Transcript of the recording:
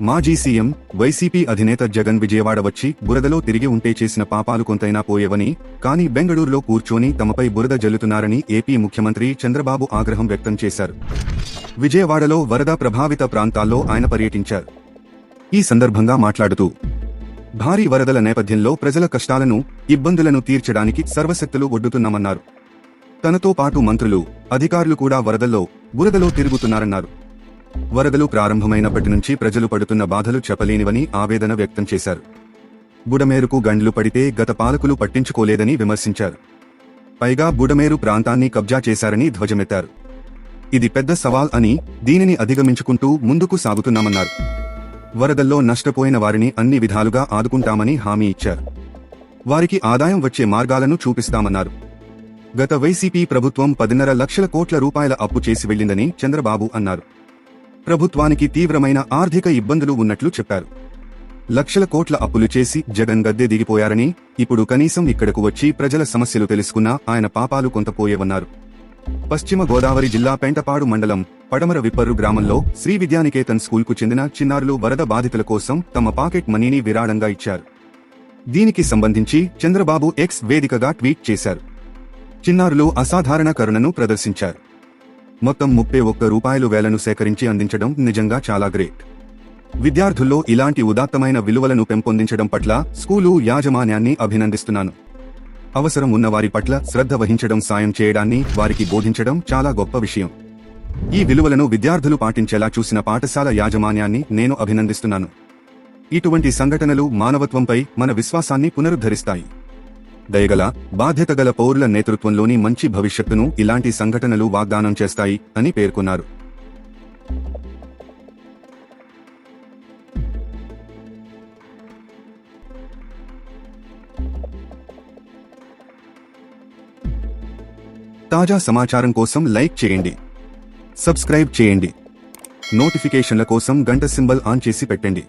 మాజీ CM YCP అధినేత జగన్ విజయవాడ వచ్చి బురదలో తిరిగి ఉంటే చేసిన పాపాలు కొంతైనా పోయేవని, కానీ బెంగళూరులో కూర్చొని తమపై బురద జల్లుతున్నారని ఏపీ ముఖ్యమంత్రి చంద్రబాబు ఆగ్రహం వ్యక్తం చేశారు. విజయవాడలో వరద ప్రభావిత ప్రాంతాల్లో ఆయన పర్యటించారు. ఈ సందర్భంగా మాట్లాడుతూ, భారీ వరదల నేపథ్యంలో ప్రజల కష్టాలను, ఇబ్బందులను తీర్చడానికి సర్వశక్తులు ఒడ్డుతున్నామన్నారు. తనతో పాటు మంత్రులు, అధికారులు కూడా బురదలో తిరుగుతున్నారన్నారు. వరదలు ప్రారంభమైనప్పటి నుంచి ప్రజలు పడుతున్న బాధలు చెప్పలేనివని ఆవేదన వ్యక్తం చేశారు. బుడమేరుకు గండ్లు పడితే గత పాలకులు పట్టించుకోలేదని విమర్శించారు. పైగా బుడమేరు ప్రాంతాన్ని కబ్జా చేశారని ధ్వజమెత్తారు. ఇది పెద్ద సవాల్ అని, దీనిని అధిగమించుకుంటూ ముందుకు సాగుతున్నామన్నారు. వరదల్లో నష్టపోయిన వారిని అన్ని విధాలుగా ఆదుకుంటామని హామీ ఇచ్చారు. వారికి ఆదాయం వచ్చే మార్గాలను చూపిస్తామన్నారు. గత వైసీపీ ప్రభుత్వం 10.5 లక్షల కోట్ల రూపాయల అప్పు చేసి వెళ్లిందని చంద్రబాబు అన్నారు. ప్రభుత్వానికి తీవ్రమైన ఆర్థిక ఇబ్బందులు ఉన్నట్లు చెప్పారు. లక్షల కోట్ల అప్పులు చేసి జగన్ గద్దె దిగిపోయారని, ఇప్పుడు కనీసం ఇక్కడకు వచ్చి ప్రజల సమస్యలు తెలుసుకున్నా ఆయన పాపాలు కొంత పోయేవన్నారు. పశ్చిమ గోదావరి జిల్లా పెంటపాడు మండలం పడమర విప్పర్రు గ్రామంలో శ్రీ విద్యానికేతన్ స్కూల్కు చెందిన చిన్నారులు వరద బాధితుల కోసం తమ పాకెట్ మనీని విరాళంగా ఇచ్చారు. దీనికి సంబంధించి చంద్రబాబు ఎక్స్ వేదికగా ట్వీట్ చేశారు. చిన్నారులు అసాధారణ కరుణను ప్రదర్శించారు. మొత్తం 31 రూపాయలు వేలను సేకరించి అందించడం నిజంగా చాలా గ్రేట్. విద్యార్థుల్లో ఇలాంటి ఉదాత్తమైన విలువలను పెంపొందించడం పట్ల స్కూలు యాజమాన్యాన్ని అభినందిస్తున్నాను. అవసరం ఉన్నవారి పట్ల శ్రద్ధ వహించడం, సాయం చేయడాన్ని వారికి బోధించడం చాలా గొప్ప విషయం. ఈ విలువలను విద్యార్థులు పాటించేలా చూసిన పాఠశాల యాజమాన్యాన్ని నేను అభినందిస్తున్నాను. ఇటువంటి సంఘటనలు మానవత్వంపై మన విశ్వాసాన్ని పునరుద్ధరిస్తాయి. దయగల, బాధ్యతగల పౌరుల నేతృత్వంలోని మంచి భవిష్యత్తును ఇలాంటి సంఘటనలు వాగ్దానం చేస్తాయి అని పేర్కొన్నారు. తాజా సమాచారం కోసం లైక్ చేయండి, సబ్స్క్రైబ్ చేయండి, నోటిఫికేషన్ల కోసం గంట సింబల్ ఆన్ చేసి పెట్టండి.